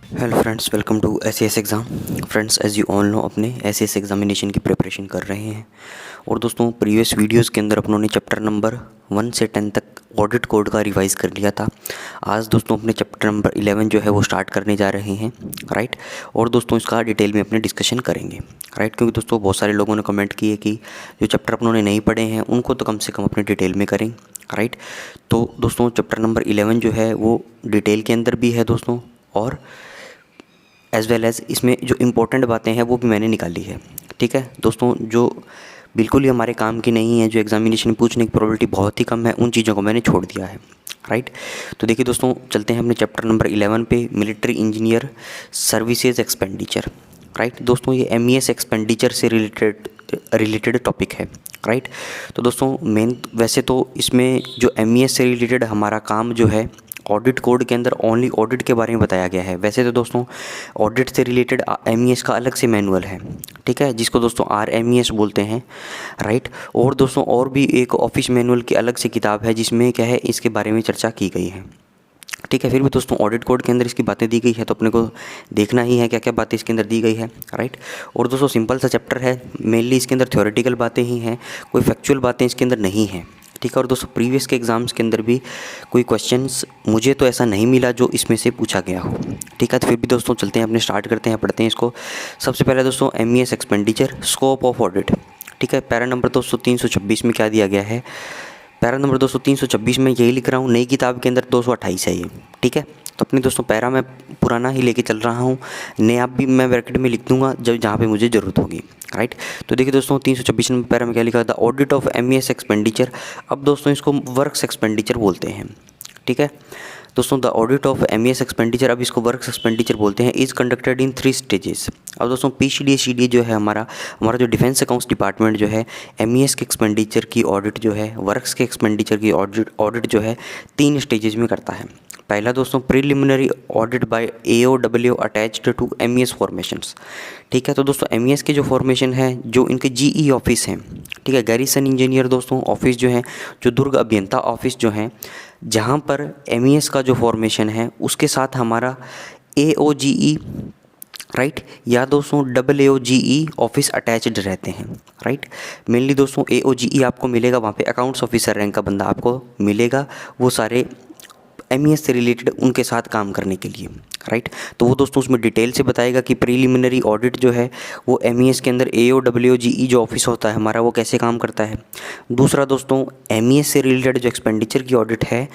Hello friends, welcome to SAS exam. Friends, as you all know, अपने SAS examination की preparation कर रहे हैं। और दोस्तों, प्रीवियस वीडियोस के अंदर अपनों ने चैप्टर नंबर 1 से 10 तक ऑडिट कोड का रिवाइज़ कर लिया था। आज दोस्तों अपने चैप्टर नंबर 11 जो है वो स्टार्ट करने जा रहे हैं, राइट। और दोस्तों इसका डिटेल में अपने डिस्कशन करेंगे, राइट, क्योंकि दोस्तों बहुत सारे लोगों ने कमेंट किए कि जो चैप्टर अपनों ने नहीं पढ़े हैं उनको तो कम से कम अपने डिटेल में करें, राइट। तो दोस्तों चैप्टर नंबर 11 जो है वो डिटेल के अंदर भी है दोस्तों, और एज़ वेल एज़ इसमें जो इम्पोर्टेंट बातें हैं वो भी मैंने निकाली है, ठीक है दोस्तों। जो बिल्कुल ही हमारे काम की नहीं है, जो एग्जामिनेशन में पूछने की प्रोबेबिलिटी बहुत ही कम है, उन चीज़ों को मैंने छोड़ दिया है, राइट। तो देखिए दोस्तों, चलते हैं अपने चैप्टर नंबर 11 पे, military engineer services expenditure, right. दोस्तों ये MES एक्सपेंडिचर से रिलेटेड टॉपिक है, राइट। तो दोस्तों मेन वैसे तो इसमें जो MES से रिलेटेड हमारा काम जो है, ऑडिट कोड के अंदर ओनली ऑडिट के बारे में बताया गया है। वैसे तो दोस्तों ऑडिट से रिलेटेड MES का अलग से मैनुअल है, ठीक है, जिसको दोस्तों RMES बोलते हैं, राइट। और दोस्तों और भी एक ऑफिस मैनुअल की अलग से किताब है जिसमें क्या है, इसके बारे में चर्चा की गई है, ठीक है। फिर भी दोस्तों ऑडिट कोड के अंदर इसकी बातें दी गई है, तो अपने को देखना ही है क्या क्या बातें इसके अंदर दी गई है, राइट। और दोस्तों सिंपल सा चैप्टर है, मेनली इसके अंदर थ्योरेटिकल बातें ही हैं, कोई फैक्चुअल बातें इसके अंदर नहीं हैं, ठीक है। और दोस्तों प्रीवियस के एग्ज़ाम्स के अंदर भी कोई क्वेश्चंस मुझे तो ऐसा नहीं मिला जो इसमें से पूछा गया हो, ठीक है। तो फिर भी दोस्तों चलते हैं, अपने स्टार्ट करते हैं, पढ़ते हैं इसको। सबसे पहले दोस्तों MES expenditure, scope of audit, ठीक है। पैरा नंबर दोस्तों 326 में क्या दिया गया है, पैरा नंबर दोस्तों 326 में यही लिख रहा हूँ, नई किताब के अंदर 228 है ये, ठीक है। तो अपनी दोस्तों पैरा मैं पुराना ही लेके चल रहा हूँ, नया भी मैं ब्रैकेट में लिख दूंगा जब जहाँ पे मुझे ज़रूरत होगी, राइट। तो देखिए दोस्तों 326 नंबर पैरा में क्या लिखा था, ऑडिट ऑफ MES एक्सपेंडिचर। अब दोस्तों इसको वर्क्स एक्सपेंडिचर बोलते हैं, ठीक है दोस्तों। The audit of MES expenditure, अब इसको वर्क्स एक्सपेंडिचर बोलते हैं, इज़ कंडक्टेड इन 3 स्टेजेस। अब दोस्तों PCDA CDA जो है हमारा जो डिफेंस अकाउंट्स डिपार्टमेंट जो है, MES के एक्सपेंडिचर की ऑडिट जो है, वर्क्स के एक्सपेंडिचर की ऑडिट जो है 3 स्टेजेस में करता है। पहला दोस्तों preliminary audit by AOW attached to MES formations, ठीक है। तो दोस्तों MES के जो फॉर्मेशन है, जो इनके GE ऑफिस हैं, ठीक है, गैरिसन इंजीनियर दोस्तों ऑफिस जो है, जो दुर्ग अभियंता ऑफिस जो हैं, जहाँ पर MES का जो फॉर्मेशन है उसके साथ हमारा AOGE, राइट, या दोस्तों AAOGE ऑफिस अटैच्ड रहते हैं, राइट। मेनली दोस्तों AOGE आपको मिलेगा, वहाँ पे अकाउंट्स ऑफिसर रैंक का बंदा आपको मिलेगा, वो सारे MES से रिलेटेड उनके साथ काम करने के लिए, राइट। तो वो दोस्तों उसमें डिटेल से बताएगा कि प्रीलिमिनरी ऑडिट जो है वो MES के अंदर AOWGE जो ऑफिस होता है हमारा, वो कैसे काम करता है। दूसरा दोस्तों MES से रिलेटेड जो एक्सपेंडिचर की ऑडिट है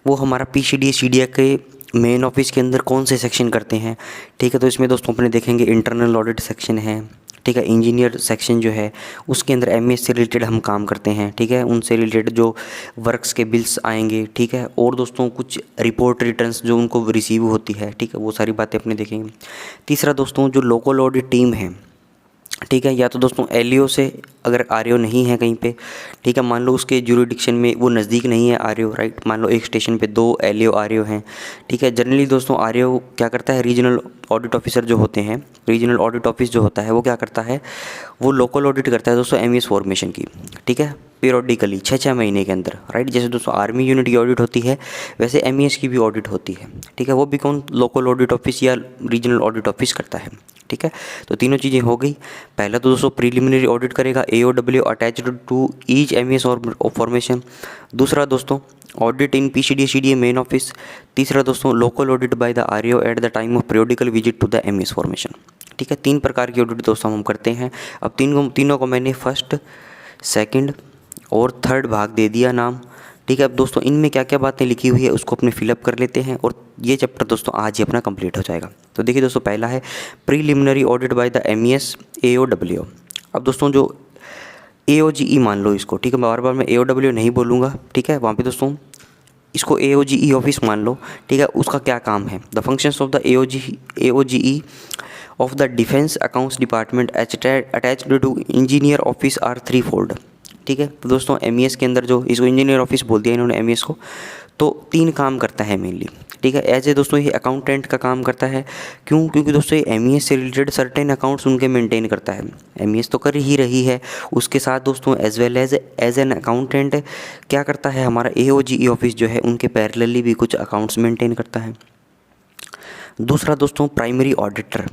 वो हमारा PCDA CDA के मेन ऑफिस के अंदर कौन से सेक्शन करते हैं, ठीक है। तो इसमें दोस्तों अपने देखेंगे इंटरनल ऑडिट सेक्शन है, ठीक है, इंजीनियर सेक्शन जो है उसके अंदर MES से रिलेटेड हम काम करते हैं, ठीक है, उनसे रिलेटेड जो वर्क्स के बिल्स आएंगे, ठीक है। और दोस्तों कुछ रिपोर्ट रिटर्न्स जो उनको रिसीव होती है, ठीक है, वो सारी बातें अपने देखेंगे। तीसरा दोस्तों जो लोकल ऑडिट टीम है, ठीक है, या तो दोस्तों LEO से अगर RO नहीं है कहीं पे, ठीक है, मान लो उसके ज्यूरिडिक्शन में वो नज़दीक नहीं है RO, राइट, मान लो एक स्टेशन पे 2 LEO RO हैं, ठीक है। जनरली दोस्तों RO क्या करता है, रीजनल ऑडिट ऑफिसर जो होते हैं, रीजनल ऑडिट ऑफिस जो होता है वो क्या करता है, वो लोकल ऑडिट करता है दोस्तों MES फॉर्मेशन की, ठीक है, पीरियडिकली 6-6 महीने के अंदर, राइट। जैसे दोस्तों आर्मी यूनिट की ऑडिट होती है वैसे MES की भी ऑडिट होती है, ठीक है। वो भी कौन, लोकल ऑडिट ऑफिस या रीजनल ऑडिट ऑफिस करता है, ठीक है। तो तीनों चीज़ें हो गई। पहला तो दोस्तों प्रीलिमिनरी ऑडिट करेगा AOW attached to each MES और फॉर्मेशन। दूसरा दोस्तों audit in PCDA CDA main office. तीसरा दोस्तों local audit by the RO at the time of periodical visit to the MES formation, ठीक है। 3 प्रकार की ऑडिट दोस्तों हम करते हैं। अब तीनों को मैंने फर्स्ट, सेकंड और थर्ड भाग दे दिया नाम, ठीक है। अब दोस्तों इनमें क्या क्या बातें लिखी हुई है उसको अपने फिलअप कर लेते हैं, और ये चैप्टर दोस्तों आज ही अपना कंप्लीट हो जाएगा। तो देखिए दोस्तों पहला है preliminary audit by the MES AOW। अब दोस्तों जो AOGE मान लो इसको, ठीक है, बार बार मैं AOW नहीं बोलूँगा, ठीक है। वहाँ पे दोस्तों इसको AOGE ऑफिस मान लो, ठीक है। उसका क्या काम है, the functions of the AOGE of the defence accounts department attached to engineer office are 3 fold, ठीक है। तो दोस्तों MES के अंदर जो इसको इंजीनियर ऑफिस बोल दिया इन्होंने MES को, तो 3 काम करता है मेनली, ठीक है। एज ए दोस्तों ये अकाउंटेंट का काम करता है, क्यों, क्योंकि दोस्तों ये MES से रिलेटेड सर्टेन अकाउंट्स उनके मेंटेन करता है। MES तो कर ही रही है, उसके साथ दोस्तों as well as an accountant क्या करता है हमारा AOGE ऑफिस जो है उनके पैरेलली भी कुछ अकाउंट्स मेंटेन करता है। दूसरा दोस्तों प्राइमरी ऑडिटर,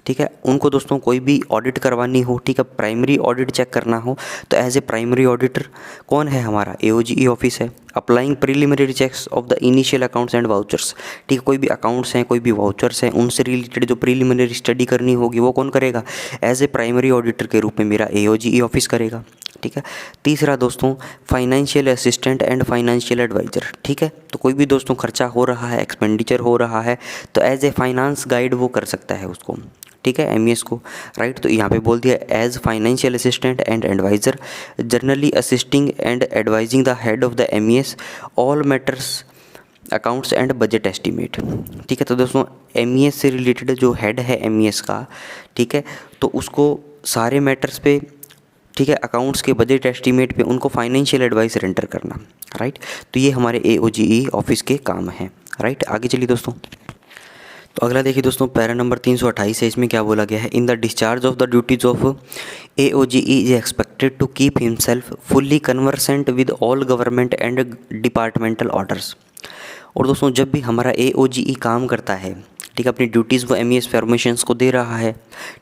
ठीक है, उनको दोस्तों कोई भी ऑडिट करवानी हो, ठीक है, प्राइमरी ऑडिट चेक करना हो तो एज ए प्राइमरी ऑडिटर कौन है, हमारा AOGE ऑफिस है। Applying preliminary checks of the initial accounts and vouchers, ठीक है, कोई भी अकाउंट्स हैं, कोई भी वाउचर्स हैं, उनसे रिलेटेड जो प्रिलिमिनरी स्टडी करनी होगी वो कौन करेगा, एज ए प्राइमरी ऑडिटर के रूप में मेरा AOGE ऑफिस करेगा, ठीक है। तीसरा दोस्तों financial assistant and financial adviser, ठीक है, तो कोई भी दोस्तों खर्चा हो रहा है, एक्सपेंडिचर हो रहा है तो एज ए फाइनेंस गाइड वो कर सकता है उसको, ठीक है, MES को, राइट। तो यहाँ पे बोल दिया as financial assistant and adviser generally assisting and advising the head of the MES all matters accounts and budget estimate, ठीक है। तो दोस्तों MES से रिलेटेड जो हेड है MES का, ठीक है, तो उसको सारे मैटर्स पे, ठीक है, अकाउंट्स के बजट एस्टीमेट पे उनको फाइनेंशियल एडवाइस रेंडर करना, राइट। तो ये हमारे AOGE ऑफिस के काम हैं, राइट। आगे चलिए दोस्तों, तो अगला देखिए दोस्तों, पैरा नंबर 328 है, इसमें क्या बोला गया है, in the discharge of the duties of AOGE is expected to keep himself fully conversant with all government and departmental orders. और दोस्तों जब भी हमारा AOGE काम करता है, ठीक है, अपनी ड्यूटीज़ वो MES फॉर्मेशंस को दे रहा है,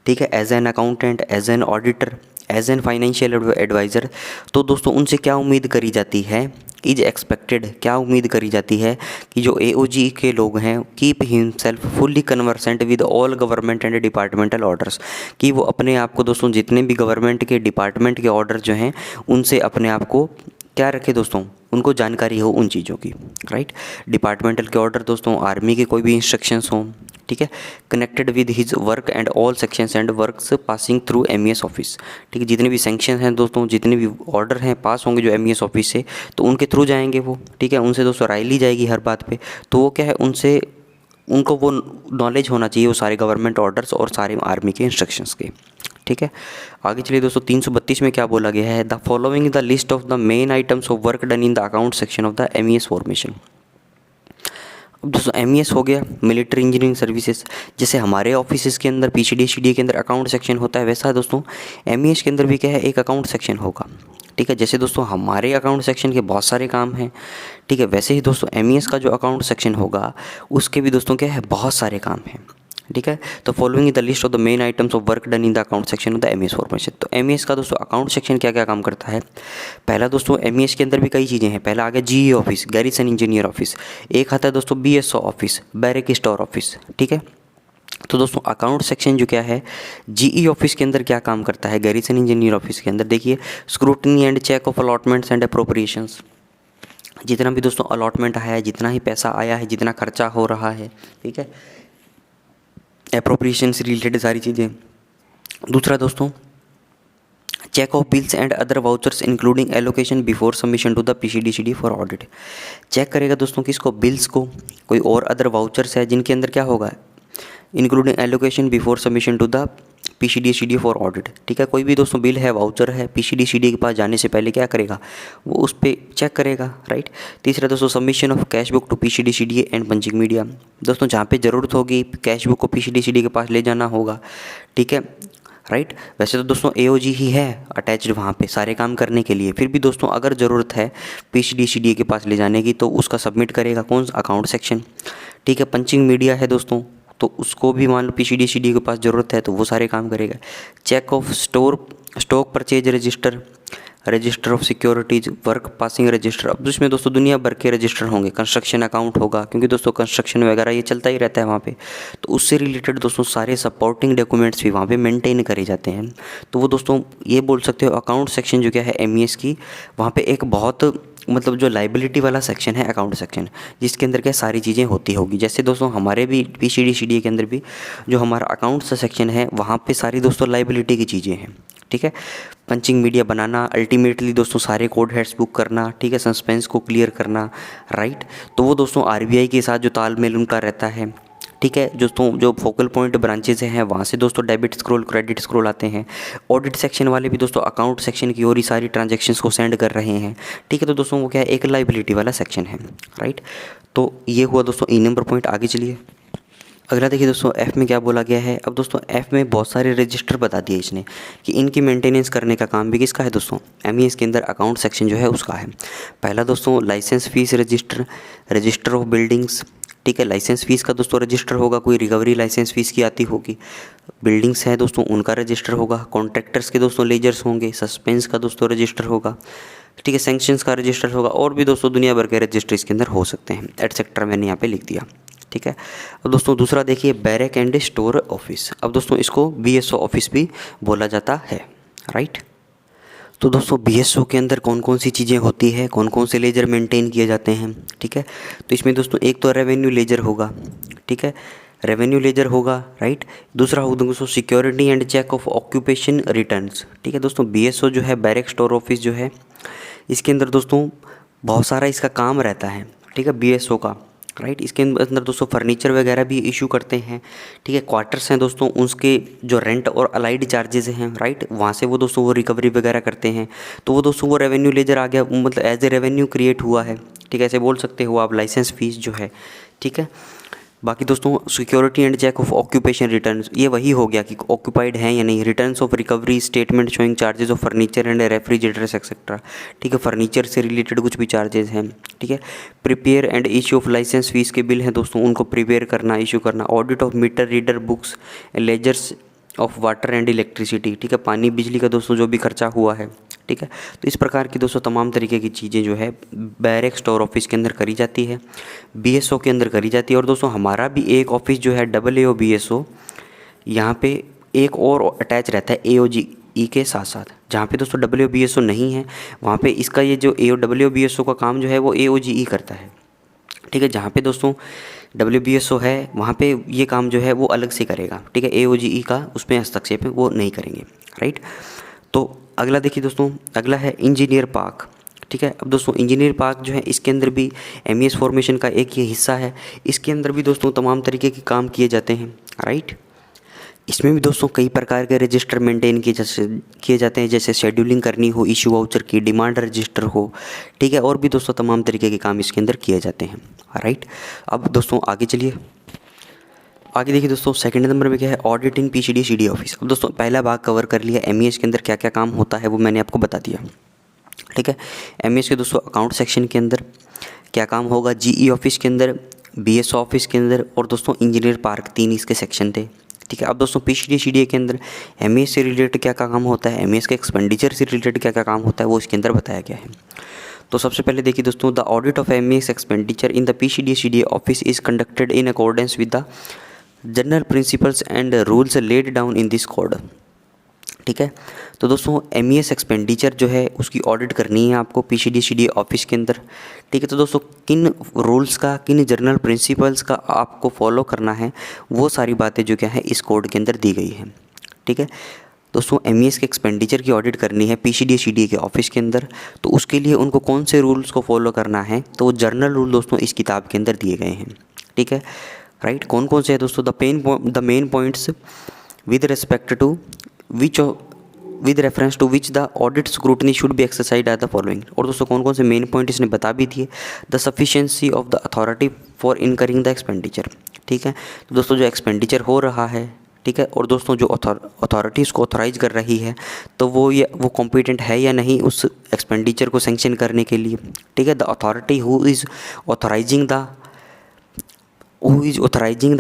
ठीक है, as an accountant, as an auditor, as an financial adviser, तो दोस्तों उनसे क्या उम्मीद करी जाती है, इज एक्सपेक्टेड, क्या उम्मीद करी जाती है कि जो AOGE के लोग हैं keep himself fully conversant with all government and departmental orders, कि वो अपने आप को दोस्तों जितने भी गवर्नमेंट के डिपार्टमेंट के ऑर्डर जो हैं उनसे अपने आप को क्या रखे दोस्तों, उनको जानकारी हो उन चीज़ों की, राइट। डिपार्टमेंटल के ऑर्डर दोस्तों आर्मी के कोई भी इंस्ट्रक्शंस हों, ठीक है, connected with his work and all sections and works passing through MES office, ठीक है, जितने भी सेक्शन हैं दोस्तों, जितने भी ऑर्डर हैं पास होंगे जो MES ऑफिस से, तो उनके थ्रू जाएंगे वो, ठीक है, उनसे दोस्तों राय ली जाएगी हर बात पे, तो वो क्या है, उनसे उनको वो नॉलेज होना चाहिए वो सारे गवर्नमेंट ऑर्डर्स और सारे आर्मी के इंस्ट्रक्शंस के, ठीक है। आगे चलिए दोस्तों, 332 में क्या बोला गया है, the following the list of the main items of work done in the account section of the MES formation. अब दोस्तों MES हो गया मिलिट्री इंजीनियरिंग सर्विसेज, जैसे हमारे ऑफिस के अंदर PCD CDA के अंदर अकाउंट सेक्शन होता है, वैसा दोस्तों MES के अंदर भी क्या है, एक अकाउंट सेक्शन होगा, ठीक है। जैसे दोस्तों हमारे अकाउंट सेक्शन के बहुत सारे काम हैं, ठीक है, वैसे ही दोस्तों MES का जो अकाउंट सेक्शन होगा उसके भी दोस्तों क्या है, बहुत सारे काम हैं, ठीक है। तो following the list of the main items of work done in the account section of the MES formation. तो MES का दोस्तों अकाउंट सेक्शन क्या क्या काम करता है, पहला दोस्तों MES के अंदर भी कई चीज़ें हैं, पहला आ गया GE office, garrison engineer office, एक आता है दोस्तों BSO office, barrack store office, ठीक है। तो दोस्तों अकाउंट सेक्शन जो क्या है GE ऑफिस के अंदर क्या काम करता है, गैरिसन इंजीनियर ऑफिस के अंदर देखिए, scrutiny and check of allotments and appropriations, जितना भी दोस्तों अलॉटमेंट आया है, जितना ही पैसा आया है, जितना खर्चा हो रहा है, ठीक है, अप्रोप्रिएशन से रिलेटेड सारी चीज़ें। दूसरा दोस्तों check of bills and other vouchers including allocation before submission to the PCD CD for audit, check करेगा दोस्तों किसको, बिल्स को, कोई और अदर वाउचर्स है जिनके अंदर क्या होगा, including allocation before submission to the PCD CD for audit, ठीक है, कोई भी दोस्तों बिल है, वाउचर है, PCD CD के पास जाने से पहले क्या करेगा, वो उस पर चेक करेगा, राइट। तीसरा दोस्तों submission of cash book to PCD CD and punching media, दोस्तों जहाँ पे ज़रूरत होगी कैश बुक को PCD CD के पास ले जाना होगा, ठीक है, राइट। वैसे तो दोस्तों AOGE ही है अटैच्ड वहाँ पे सारे काम करने के लिए, फिर भी दोस्तों अगर ज़रूरत है PCD CD के पास ले जाने की तो उसका सबमिट करेगा कौन, अकाउंट सेक्शन, ठीक है। पंचिंग मीडिया है दोस्तों, तो उसको भी मान लो PCD CD के पास ज़रूरत है तो वो सारे काम करेगा। Check of stock purchase register, register of securities, work passing register, अब इसमें दोस्तों दुनिया भर के रजिस्टर होंगे, कंस्ट्रक्शन अकाउंट होगा क्योंकि दोस्तों कंस्ट्रक्शन वगैरह ये चलता ही रहता है वहाँ पे, तो उससे रिलेटेड दोस्तों सारे सपोर्टिंग डॉक्यूमेंट्स भी वहाँ पे मेंटेन करे जाते हैं। तो वो दोस्तों ये बोल सकते हो अकाउंट सेक्शन जो क्या है MES की, वहाँ पे एक बहुत मतलब जो लाइबिलिटी वाला सेक्शन है अकाउंट सेक्शन, जिसके अंदर क्या सारी चीज़ें होती होगी। जैसे दोस्तों हमारे भी PCD CD के अंदर भी जो हमारा अकाउंट सेक्शन है वहाँ पे सारी दोस्तों लाइबिलिटी की चीज़ें हैं, ठीक है। पंचिंग मीडिया बनाना, अल्टीमेटली दोस्तों सारे कोड हेड्स बुक करना, ठीक है, सस्पेंस को क्लियर करना, राइट। तो वो दोस्तों RBI के साथ जो तालमेल उनका रहता है, ठीक है, दोस्तों जो फोकल पॉइंट ब्रांचेज हैं वहाँ से दोस्तों डेबिट स्क्रॉल क्रेडिट स्क्रॉल आते हैं। ऑडिट सेक्शन वाले भी दोस्तों अकाउंट सेक्शन की ओर ही सारी ट्रांजैक्शंस को सेंड कर रहे हैं, ठीक है। तो दोस्तों वो क्या है, एक लाइबिलिटी वाला सेक्शन है, राइट। तो ये हुआ दोस्तों E नंबर पॉइंट। आगे चलिए, अगला देखिए दोस्तों एफ़ में क्या बोला गया है। अब दोस्तों एफ़ में बहुत सारे रजिस्टर बता दिए इसने कि इनकी मेंटेनेंस करने का काम भी किसका है दोस्तों, एमईएस के अंदर अकाउंट सेक्शन जो है उसका है। पहला दोस्तों licence fee register, register of buildings, ठीक है। लाइसेंस फ़ीस का दोस्तों रजिस्टर होगा, कोई रिकवरी लाइसेंस फ़ीस की आती होगी। बिल्डिंग्स है दोस्तों उनका रजिस्टर होगा। कॉन्ट्रैक्टर्स के दोस्तों लेजर्स होंगे। सस्पेंस का दोस्तों रजिस्टर होगा, ठीक है। सैंक्शंस का रजिस्टर होगा और भी दोस्तों दुनिया भर के रजिस्टर इसके अंदर हो सकते हैं, एटसेट्रा मैंने यहाँ पे लिख दिया, ठीक है। अब दोस्तों दूसरा देखिए बैरक एंड स्टोर ऑफिस। अब दोस्तों इसको बीएसओ ऑफिस भी बोला जाता है, राइट। तो दोस्तों बीएसओ के अंदर कौन कौन सी चीज़ें होती है, कौन कौन से लेजर मेंटेन किए जाते हैं, ठीक है। तो इसमें दोस्तों एक तो रेवेन्यू लेजर होगा, ठीक है, रेवेन्यू लेजर होगा, राइट। दूसरा होगा दोस्तों security and check of occupation returns, ठीक है। दोस्तों बीएसओ जो है बैरक स्टोर ऑफिस जो है इसके अंदर दोस्तों बहुत सारा इसका काम रहता है, ठीक है, बीएसओ का, राइट। इसके अंदर दोस्तों फर्नीचर वगैरह भी इशू करते हैं, ठीक है। क्वार्टर्स हैं दोस्तों उसके जो रेंट और अलाइड चार्जेस हैं, राइट, वहाँ से वो दोस्तों वो रिकवरी वगैरह करते हैं। तो वो दोस्तों वो रेवेन्यू लेजर आ गया, मतलब एज ए रेवेन्यू क्रिएट हुआ है, ठीक है, ऐसे बोल सकते हो आप, लाइसेंस फीस जो है, ठीक है। बाकी दोस्तों security and check of occupation returns, ये वही हो गया कि ऑक्यूपाइड है या नहीं। Returns of recovery statement showing charges of furniture and refrigerators etcetera, ठीक है, फर्नीचर से रिलेटेड कुछ भी चार्जेस हैं, ठीक है। Prepare and issue of license fees के बिल हैं दोस्तों, उनको प्रिपेयर करना, इशू करना। Audit of meter reader books, ledgers of water and electricity, ठीक है, पानी बिजली का दोस्तों जो भी खर्चा हुआ है, ठीक है। तो इस प्रकार की दोस्तों तमाम तरीके की चीज़ें जो है बैरक स्टोर ऑफिस के अंदर करी जाती है, बीएसओ के अंदर करी जाती है। और दोस्तों हमारा भी एक ऑफिस जो है AAO BSO, यहाँ पे एक और अटैच रहता है AOGE के साथ साथ, जहाँ पे दोस्तों AAO BSO नहीं है वहाँ पे इसका ये जो AAO BSO का काम जो है वो AOGE करता है, ठीक है। जहाँ पे दोस्तों WBSO है वहाँ पे ये काम जो है वो अलग से करेगा, ठीक है। AOGE का उसमें हस्तक्षेप है वो नहीं करेंगे, राइट। तो अगला देखिए दोस्तों, अगला है इंजीनियर पार्क, ठीक है। अब दोस्तों इंजीनियर पार्क जो है इसके अंदर भी एमईएस फॉर्मेशन का एक ये हिस्सा है। इसके अंदर भी दोस्तों तमाम तरीके के काम किए जाते हैं, राइट। इसमें भी दोस्तों कई प्रकार के रजिस्टर मेंटेन किए जाते हैं, जैसे शेड्यूलिंग करनी हो, इशू वाउचर की, डिमांड रजिस्टर हो, ठीक है, और भी दोस्तों तमाम तरीके के काम इसके अंदर किए जाते हैं, राइट। अब दोस्तों आगे चलिए, आगे देखिए दोस्तों सेकंड नंबर में क्या है, ऑडिट इन पीसीडी सीडी ऑफिस। अब दोस्तों पहला भाग कवर कर लिया, एमईएस के अंदर क्या क्या काम होता है वो मैंने आपको बता दिया, ठीक है। एमईएस के दोस्तों अकाउंट सेक्शन के अंदर क्या काम होगा, जीई ऑफिस के अंदर, बीएसओ ऑफिस के अंदर और दोस्तों इंजीनियर पार्क, 3 इसके सेक्शन थे, ठीक है। अब दोस्तों पीसीडी सीडी के अंदर एमईएस से रिलेटेड क्या क्या काम होता है, एमईएस के एक्सपेंडिचर से रिलेटेड क्या क्या काम होता है वो इसके अंदर बताया गया है। तो सबसे पहले देखिए दोस्तों, the audit of MES expenditure in the PCD CD office is conducted in accordance with the general principles and rules laid down in this code, ठीक है। तो दोस्तों एमईएस एक्सपेंडिचर जो है उसकी ऑडिट करनी है आपको पीसीडी सीडी ऑफिस के अंदर, ठीक है। तो दोस्तों किन रूल्स का, किन जनरल प्रिंसिपल्स का आपको फॉलो करना है वो सारी बातें जो क्या है इस कोड के अंदर दी गई हैं, ठीक है। दोस्तों एमईएस के एक्सपेंडिचर की ऑडिट करनी है पीसीडी सीडी के ऑफिस के अंदर, तो उसके लिए उनको कौन से रूल्स को फॉलो करना है, तो वो जर्नल रूल दोस्तों इस किताब के अंदर दिए गए हैं, ठीक है, राइट। कौन कौन से है दोस्तों, the main points with respect to which with reference to which the audit scrutiny should be exercise are the following. और दोस्तों कौन कौन से मेन पॉइंट इसने बता भी दिए, the sufficiency of the authority for incurring the expenditure, ठीक है। तो दोस्तों जो एक्सपेंडिचर हो रहा है, ठीक है, और दोस्तों जो अथॉरिटी उसको ऑथोराइज कर रही है तो वो कॉम्पिटेंट है या नहीं उस एक्सपेंडिचर को सेंक्शन करने के लिए, ठीक है। The authority who is authorising the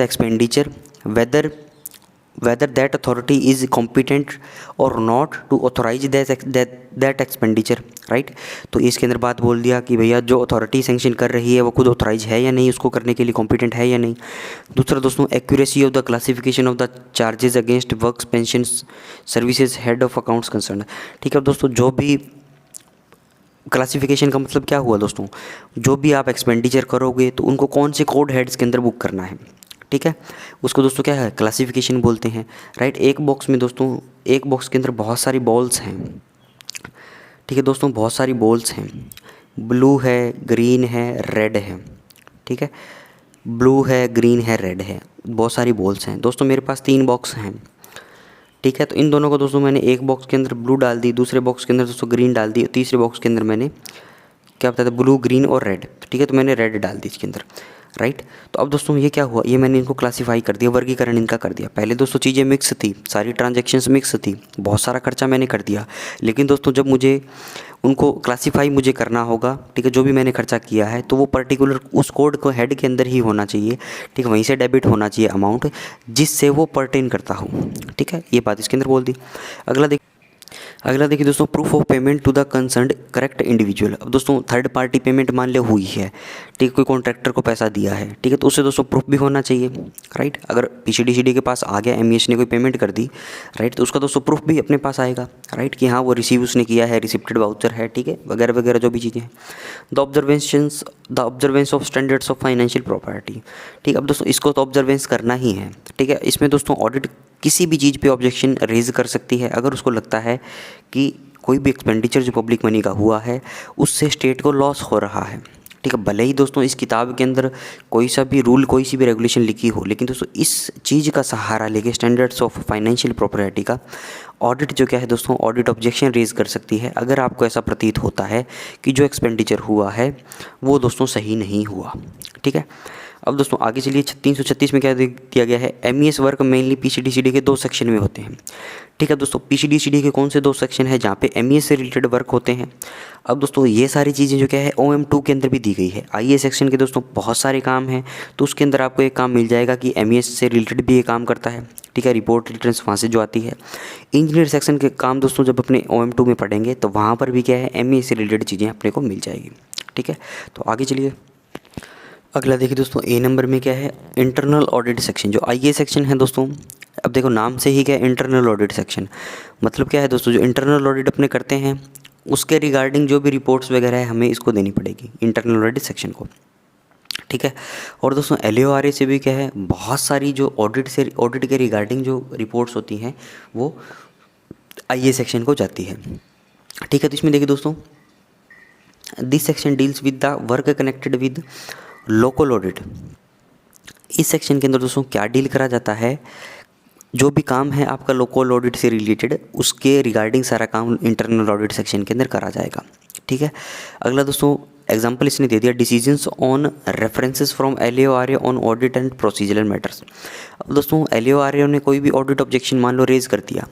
expenditure, whether that authority is competent or not to authorize that expenditure, right। तो इसके अंदर बात बोल दिया कि भैया जो अथॉरिटी सेंक्शन कर रही है वो खुद ऑथोराइज है या नहीं, उसको करने के लिए कॉम्पिटेंट है या नहीं। दूसरा दोस्तों accuracy of the classification of the charges against works pension services head of accounts concern, ठीक है। दोस्तों जो भी क्लासिफिकेशन का मतलब क्या हुआ दोस्तों, जो भी आप एक्सपेंडिचर करोगे तो उनको कौन से कोड हेड्स के अंदर बुक करना है, ठीक है, उसको दोस्तों क्या है क्लासिफिकेशन बोलते हैं, राइट। एक बॉक्स में दोस्तों, एक बॉक्स के अंदर बहुत सारी बॉल्स हैं, ठीक है दोस्तों, बहुत सारी बॉल्स हैं, ब्लू है, ग्रीन है, रेड है, ठीक है, ब्लू है, ग्रीन है, रेड है, बहुत सारी बॉल्स हैं दोस्तों। मेरे पास 3 बॉक्स हैं, ठीक है। तो इन दोनों को दोस्तों मैंने एक बॉक्स के अंदर ब्लू डाल दी, दूसरे बॉक्स के अंदर दोस्तों ग्रीन डाल दी, और तीसरे बॉक्स के अंदर मैंने क्या बताया था, ब्लू, ग्रीन और रेड, ठीक है। तो मैंने रेड डाल दी इसके अंदर। राइट। तो अब दोस्तों ये क्या हुआ, ये मैंने इनको क्लासीफाई कर दिया, वर्गीकरण इनका कर दिया। पहले दोस्तों चीज़ें मिक्स थी, सारी ट्रांजैक्शंस मिक्स थी, बहुत सारा खर्चा मैंने कर दिया। लेकिन दोस्तों जब मुझे उनको क्लासीफाई मुझे करना होगा, ठीक है, जो भी मैंने खर्चा किया है तो वो पर्टिकुलर उस कोड को हेड के अंदर ही होना चाहिए, ठीक है, वहीं से डेबिट होना चाहिए अमाउंट जिससे वो पर्टेन करता हो, ठीक है, ये बात इसके अंदर बोल दी। अगला देखिए दोस्तों, proof of payment to the concerned correct individual. अब दोस्तों थर्ड पार्टी पेमेंट मान ले हुई है, ठीक है, कोई कॉन्ट्रैक्टर को पैसा दिया है, ठीक है, तो उससे दोस्तों प्रूफ भी होना चाहिए, राइट। अगर पीसीडीसीडी के पास आ गया, एमईएस ने कोई पेमेंट कर दी, राइट, तो उसका दोस्तों प्रूफ भी अपने पास आएगा, राइट, कि हाँ वो रिसीव उसने किया है, रिसिप्टेड वाउचर है, ठीक है, वगैरह वगैरह जो भी चीज़ें हैं। The observance of standards of financial property, ठीक। अब दोस्तों इसको तो ऑब्जर्वेंस करना ही है, ठीक है। इसमें दोस्तों ऑडिट किसी भी चीज़ पे ऑब्जेक्शन रेज कर सकती है अगर उसको लगता है कि कोई भी एक्सपेंडिचर जो पब्लिक मनी का हुआ है उससे स्टेट को लॉस हो रहा है, ठीक है। भले ही दोस्तों इस किताब के अंदर कोई सा भी रूल, कोई सी भी रेगुलेशन लिखी हो, लेकिन दोस्तों इस चीज़ का सहारा लेके स्टैंडर्ड्स ऑफ फाइनेंशियल प्रॉपर्टी का ऑडिट जो क्या है दोस्तों, ऑडिट ऑब्जेक्शन रेज कर सकती है अगर आपको ऐसा प्रतीत होता है कि जो एक्सपेंडिचर हुआ है वो दोस्तों सही नहीं हुआ, ठीक है। अब दोस्तों आगे चलिए, 336 में क्या दिया गया है, एमईएस वर्क मेनली पीसीडीसीडी के 2 सेक्शन में होते हैं, ठीक है दोस्तों। पीसीडीसीडी के कौन से 2 सेक्शन है जहाँ पे एमईएस से रिलेटेड वर्क होते हैं। अब दोस्तों ये सारी चीज़ें जो क्या है OM2 के अंदर भी दी गई है। आईए सेक्शन के दोस्तों बहुत सारे काम हैं, तो उसके अंदर आपको एक काम मिल जाएगा कि एमईएस से रिलेटेड भी ये काम करता है, ठीक है, रिपोर्ट रिटर्न्स वहाँ से जो आती है। इंजीनियर सेक्शन के काम दोस्तों जब अपने OM2 में पढ़ेंगे तो वहाँ पर भी क्या है एमईएस से रिलेटेड चीज़ें अपने को मिल जाएगी, ठीक है। तो आगे चलिए, अगला देखिए दोस्तों, ए नंबर में क्या है, इंटरनल ऑडिट सेक्शन। जो आईए सेक्शन है दोस्तों, अब देखो नाम से ही क्या है, इंटरनल ऑडिट सेक्शन, मतलब क्या है दोस्तों, जो इंटरनल ऑडिट अपने करते हैं उसके रिगार्डिंग जो भी रिपोर्ट्स वगैरह है हमें इसको देनी पड़ेगी इंटरनल ऑडिट सेक्शन को, ठीक है। और दोस्तों LORA से भी क्या है, बहुत सारी जो ऑडिट के रिगार्डिंग जो रिपोर्ट्स होती हैं वो आईए सेक्शन को जाती है, ठीक है। तो इसमें देखिए दोस्तों, this section deals with the work connected with local audit. इस सेक्शन के अंदर दोस्तों क्या डील करा जाता है, जो भी काम है आपका लोकल ऑडिट से रिलेटेड उसके रिगार्डिंग सारा काम इंटरनल ऑडिट सेक्शन के अंदर करा जाएगा, ठीक है। अगला दोस्तों एग्जांपल इसने दे दिया, decisions on references from LORA on audit and procedural matters. अब दोस्तों LORA ने कोई भी ऑडिट ऑब्जेक्शन मान लो रेज कर दिया,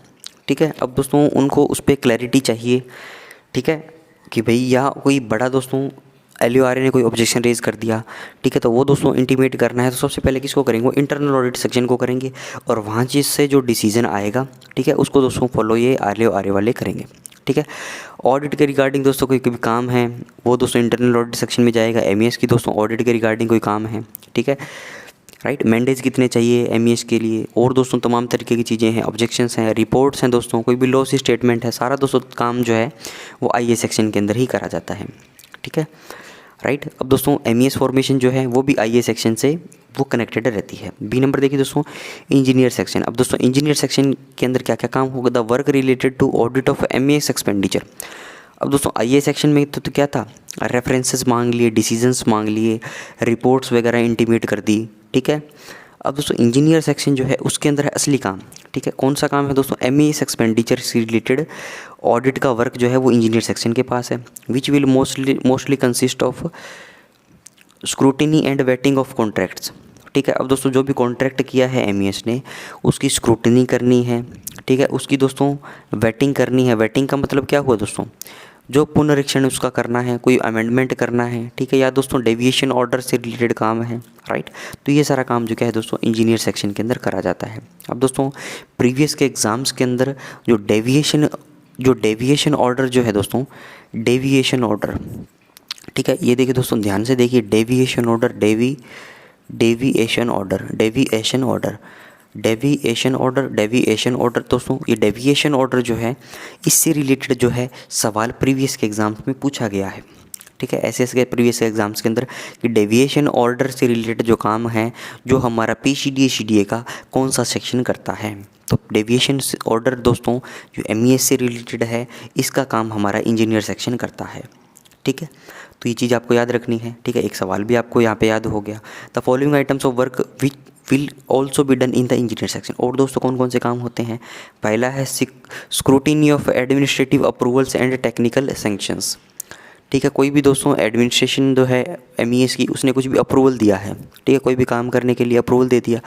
ठीक है। अब दोस्तों उनको उस पर क्लैरिटी चाहिए, ठीक है, कि भाई या कोई बड़ा दोस्तों LORA ने कोई ऑब्जेक्शन रेज कर दिया, ठीक है, तो वो दोस्तों इंटीमेट करना है तो सबसे पहले किसको करेंगे, वो इंटरनल ऑडिट सेक्शन को करेंगे, और वहाँ जिससे जो डिसीजन आएगा, ठीक है, उसको दोस्तों फॉलो ये LORA वाले करेंगे, ठीक है। ऑडिट के रिगार्डिंग दोस्तों कोई भी काम है वो दोस्तों इंटरनल ऑडिट सेक्शन में जाएगा। एमईएस की दोस्तों ऑडिट के रिगार्डिंग कोई काम है, ठीक है, राइट, मैंडेज कितने चाहिए एमईएस के लिए, और दोस्तों तमाम तरीके की चीज़ें हैं, ऑब्जेक्शंस हैं, रिपोर्ट्स हैं दोस्तों, कोई भी लॉस स्टेटमेंट है, सारा दोस्तों काम जो है वो आईए सेक्शन के अंदर ही करा जाता है, ठीक है, राइट। अब दोस्तों एमईएस फॉर्मेशन जो है वो भी आईए सेक्शन से वो कनेक्टेड रहती है। बी नंबर देखिए दोस्तों, इंजीनियर सेक्शन। अब दोस्तों इंजीनियर सेक्शन के अंदर क्या क्या काम होगा, the work related to audit of MES expenditure. अब दोस्तों आईए सेक्शन में तो क्या था, रेफरेंसेस मांग लिए, डिसीजंस मांग लिए, रिपोर्ट्स वगैरह इंटीमेट कर दी, ठीक है। अब दोस्तों इंजीनियर सेक्शन जो है उसके अंदर है असली काम, ठीक है, कौन सा काम है दोस्तों, एमईएस एक्सपेंडिचर से रिलेटेड ऑडिट का वर्क जो है वो इंजीनियर सेक्शन के पास है, which will mostly consist of scrutiny and waiting of contracts, ठीक है। अब दोस्तों जो भी कॉन्ट्रैक्ट किया है एमईएस ने उसकी स्क्रूटिनी करनी है, ठीक है, उसकी दोस्तों वेटिंग करनी है। वेटिंग का मतलब क्या हुआ दोस्तों, जो पुनरीक्षण उसका करना है, कोई अमेंडमेंट करना है, ठीक है, या दोस्तों डेविएशन ऑर्डर से रिलेटेड काम है, राइट। तो ये सारा काम जो क्या है दोस्तों इंजीनियर सेक्शन के अंदर करा जाता है। अब दोस्तों प्रीवियस के एग्ज़ाम्स के अंदर जो डेविएशन ऑर्डर जो है दोस्तों, डेविएशन ऑर्डर, ठीक है, ये देखिए दोस्तों ध्यान से देखिए, डेविएशन ऑर्डर, डेविएशन ऑर्डर दोस्तों, ये डेविएशन ऑर्डर जो है इससे रिलेटेड जो है सवाल प्रीवियस के एग्ज़ाम्स में पूछा गया है, ठीक है, ऐसे के प्रीवियस एग्ज़ाम्स के अंदर कि डेविएशन ऑर्डर से रिलेटेड जो काम है जो हमारा PCDA का कौन सा सेक्शन करता है। तो डेविएशन ऑर्डर दोस्तों जो एमईएस से रिलेटेड है इसका काम हमारा इंजीनियर सेक्शन करता है, ठीक है। तो ये चीज़ आपको याद रखनी है, ठीक है। एक सवाल भी आपको यहाँ पे याद हो गया, the following items of work which will also be done in the engineer section. और दोस्तों कौन कौन से काम होते हैं, पहला है scrutiny of administrative approvals and technical sanctions, ठीक है। कोई भी दोस्तों एडमिनिस्ट्रेशन जो है MES की, उसने कुछ भी अप्रूवल दिया है, ठीक है, कोई भी काम करने के लिए अप्रूवल दे दिया,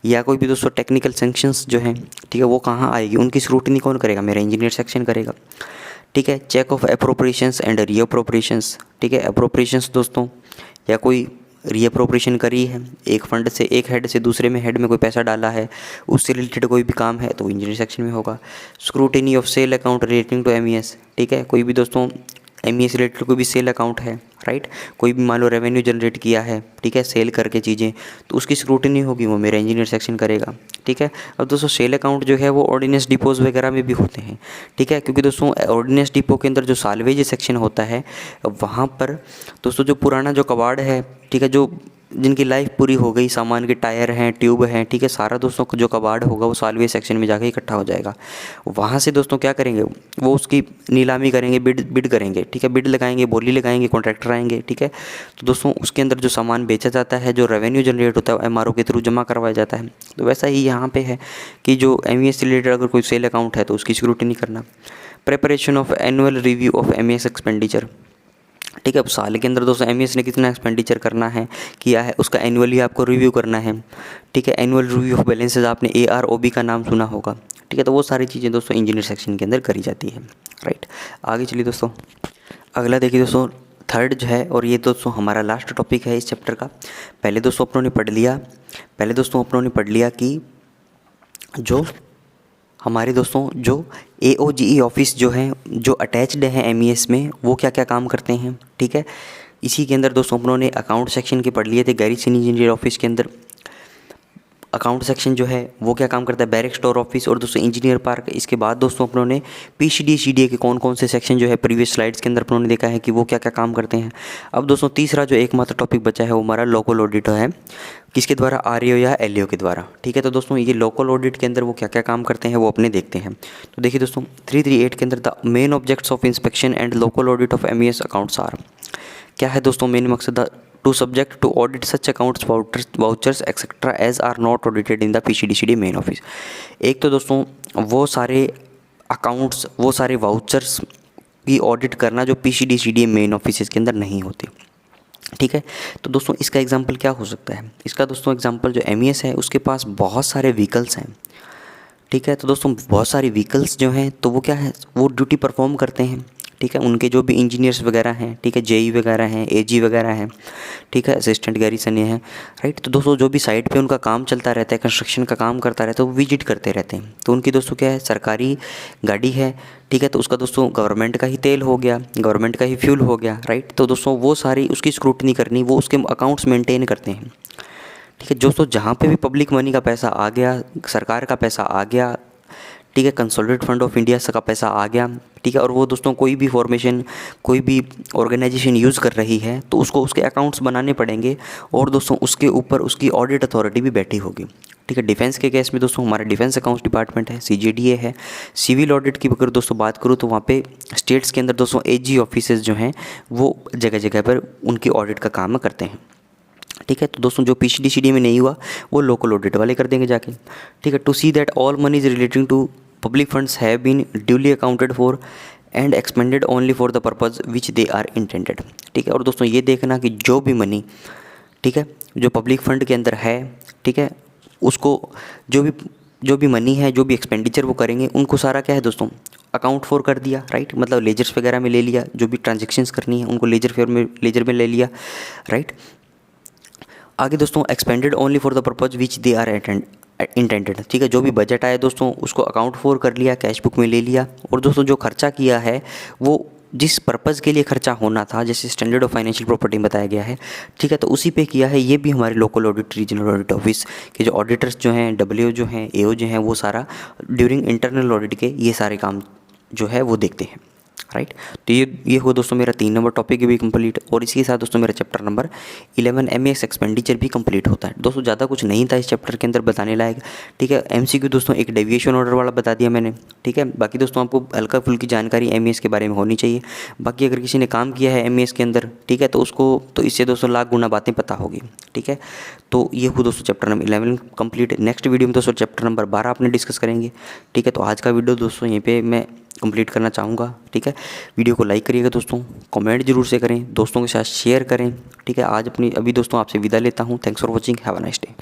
या कोई भी दोस्तों टेक्निकल सैंक्शंस जो हैं, ठीक है, वो कहाँ आएगी, उनकी स्क्रूटनी कौन करेगा, मेरा इंजीनियर सेक्शन करेगा। ठीक है। चेक ऑफ अप्रोप्रिएशंस एंड रीअप्रोप्रिएशंस, ठीक है, अप्रोप्रिएशंस दोस्तों, या कोई रीअप्रोप्रिएशन करी है, एक फंड से एक हेड से दूसरे में हेड में कोई पैसा डाला है, उससे रिलेटेड कोई भी काम है तो इंजीनियर सेक्शन में होगा। Scrutiny of sale account relating to MES, ठीक है, कोई भी दोस्तों MES रिलेटेड कोई भी सेल अकाउंट है, राइट, कोई भी मान लो रेवेन्यू जनरेट किया है, ठीक है, सेल करके चीज़ें, तो उसकी स्क्रूटिनी होगी, वो मेरा इंजीनियर सेक्शन करेगा। ठीक है। अब दोस्तों सेल अकाउंट जो है वो ऑर्डिनेंस डिपोज वगैरह में भी होते हैं, ठीक है, क्योंकि दोस्तों ऑर्डिनेंस डिपो के अंदर जो साल्वेज सेक्शन होता है, वहाँ पर दोस्तों जो पुराना जो कबाड़ है, ठीक है, जो जिनकी लाइफ पूरी हो गई, सामान के टायर हैं, ट्यूब हैं, ठीक है, सारा दोस्तों जो कबाड़ होगा वो साल्वेज सेक्शन में जाके इकट्ठा हो जाएगा। वहाँ से दोस्तों क्या करेंगे, वो उसकी नीलामी करेंगे, बिड करेंगे, ठीक है, बिड लगाएंगे, बोली लगाएंगे, कॉन्ट्रैक्टर आएंगे, ठीक है। तो दोस्तों उसके अंदर जो सामान बेचा जाता है, जो रेवेन्यू जनरेट होता है, MRO के थ्रू जमा करवाया जाता है। तो वैसा ही यहाँ पे है कि जो MES से रिलेटेड अगर कोई सेल अकाउंट है तो उसकी स्क्रूटिनी करना। Preparation of annual review of MES expenditure, ठीक है, अब साल के अंदर दोस्तों MES ने कितना एक्सपेंडिचर करना है, किया है, उसका एनुअली आपको रिव्यू करना है। ठीक है। एनुअल रिव्यू ऑफ बैलेंसेज, आपने AROB का नाम सुना होगा, ठीक है, तो वो सारी चीज़ें दोस्तों इंजीनियर सेक्शन के अंदर करी जाती है, राइट। आगे चलिए दोस्तों, अगला देखिए दोस्तों, थर्ड जो है, और ये दोस्तों हमारा लास्ट टॉपिक है इस चैप्टर का। पहले दोस्तों अपनों ने पढ़ लिया कि जो हमारे दोस्तों जो AOGE ऑफिस जो हैं, जो अटैच्ड हैं MES में, वो क्या क्या काम करते हैं, ठीक है। इसी के अंदर दोस्तों अपनों ने अकाउंट सेक्शन के पढ़ लिए थे। गैरिसन इंजीनियर ऑफिस के अंदर अकाउंट सेक्शन जो है वो क्या काम करता है, बैरिक स्टोर ऑफिस और दोस्तों इंजीनियर पार्क। इसके बाद दोस्तों अपनों ने PCD CDA के कौन कौन से सेक्शन जो है प्रीवियस स्लाइड्स के अंदर अपनों ने देखा है कि वो क्या क्या काम करते हैं। अब दोस्तों तीसरा जो एकमात्र टॉपिक बचा है वो हमारा लोकल ऑडिट है, किसके द्वारा, RAO या LAO के द्वारा, ठीक है। तो दोस्तों ये लोकल ऑडिट के अंदर वो क्या क्या काम करते हैं वो अपने देखते हैं। तो देखिए दोस्तों 338 के अंदर the main objects of inspection and local audit of MES accounts are, क्या है दोस्तों मेन मकसद, to subject to audit such accounts, vouchers etcetera as are not audited in the PCD CDA main office. एक तो दोस्तों वो सारे accounts, वो सारे वाउचर्स की ऑडिट करना जो PCD CDA मेन ऑफिस के अंदर नहीं होते, ठीक है। तो दोस्तों इसका एग्जांपल क्या हो सकता है, इसका दोस्तों एग्जांपल जो MES है उसके पास बहुत सारे व्हीकल्स हैं, ठीक है। तो दोस्तों बहुत सारी व्हीकल्स जो हैं तो वो क्या है, वो ड्यूटी परफॉर्म करते हैं, ठीक है। उनके जो भी इंजीनियर्स वगैरह हैं, ठीक है, JE वगैरह हैं, AG वगैरह हैं, ठीक है, असिस्टेंट गैरिसन हैं, राइट। तो दोस्तों जो भी साइट पे उनका काम चलता रहता है, कंस्ट्रक्शन का काम करता रहता है, वो विजिट करते रहते हैं। तो उनकी दोस्तों क्या है, सरकारी गाड़ी है, ठीक है, तो उसका दोस्तों गवर्नमेंट का ही तेल हो गया, गवर्नमेंट का ही फ्यूल हो गया, राइट। तो दोस्तों वो सारी उसकी स्क्रूटनी करनी, वो उसके अकाउंट्स मेंटेन करते हैं, ठीक है। दोस्तों जहाँ पे भी पब्लिक मनी का पैसा आ गया, सरकार का पैसा आ गया, ठीक है, कंसोलिडेटेड फंड ऑफ इंडिया का पैसा आ गया, ठीक है, और वो दोस्तों कोई भी फॉर्मेशन, कोई भी ऑर्गेनाइजेशन यूज़ कर रही है तो उसको उसके अकाउंट्स बनाने पड़ेंगे, और दोस्तों उसके ऊपर उसकी ऑडिट अथॉरिटी भी बैठी होगी, ठीक है। डिफेंस के केस में दोस्तों हमारा डिफेंस अकाउंट्स डिपार्टमेंट है, CGDA है। सिविल ऑडिट की अगर दोस्तों बात करूँ तो वहाँ पे स्टेट्स के अंदर दोस्तों AG ऑफिसेज जो हैं वो जगह जगह पर उनकी ऑडिट का काम करते हैं, ठीक है। तो दोस्तों जो PCD CDA में नहीं हुआ वो लोकल ऑडिट वाले कर देंगे जाके, ठीक है। To see that all monies relating to public funds have been duly accounted for and expended only for the purpose which they are intended, ठीक है। और दोस्तों ये देखना कि जो भी मनी, ठीक है, जो पब्लिक फंड के अंदर है, ठीक है, उसको जो भी मनी है, जो भी एक्सपेंडिचर वो करेंगे, उनको सारा क्या है दोस्तों अकाउंट फॉर कर दिया, राइट। मतलब लेजर्स वगैरह में ले लिया, जो भी ट्रांजेक्शन्स करनी है उनको लेजर में ले लिया, राइट। आगे दोस्तों expended only for the purpose which they are intended, ठीक है, जो भी बजट आया दोस्तों उसको अकाउंट फॉर कर लिया, कैश बुक में ले लिया। और दोस्तों जो खर्चा किया है वो जिस पर्पज़ के लिए खर्चा होना था, जैसे स्टैंडर्ड ऑफ फाइनेंशियल प्रॉपर्टी बताया गया है, ठीक है, तो उसी पे किया है। ये भी हमारे local audit, regional audit office के जो ऑडिटर्स जो हैं, WO जो हैं, AO जो हैं, वो सारा ड्यूरिंग इंटरनल ऑडिट के ये सारे काम जो है वो देखते हैं, राइट। तो ये हुआ दोस्तों मेरा 3 नंबर टॉपिक भी कंप्लीट, और इसी के साथ दोस्तों मेरा चैप्टर नंबर 11 MES एक्सपेंडिचर भी कंप्लीट होता है। दोस्तों ज़्यादा कुछ नहीं था इस चैप्टर के अंदर बताने लायक, ठीक है। MCQ दोस्तों एक डेविएशन ऑर्डर वाला बता दिया मैंने, ठीक है। बाकी दोस्तों आपको हल्का फुल्की जानकारी MES के बारे में होनी चाहिए। बाकी अगर किसी ने काम किया है MES के अंदर, ठीक है, तो उसको तो इससे दोस्तों लाख गुना बातें पता होगी, ठीक है। तो ये हुआ दोस्तों chapter number 11 complete. Next video में दोस्तों चैप्टर नंबर 12 अपने डिस्कस करेंगे, ठीक है। तो आज का वीडियो दोस्तों यहीं पे मैं कंप्लीट करना चाहूँगा। ठीक है, वीडियो को लाइक करिएगा दोस्तों, कमेंट जरूर से करें, दोस्तों के साथ शेयर करें। ठीक है, आज अभी दोस्तों आपसे विदा लेता हूँ। Thanks for watching, have a nice day.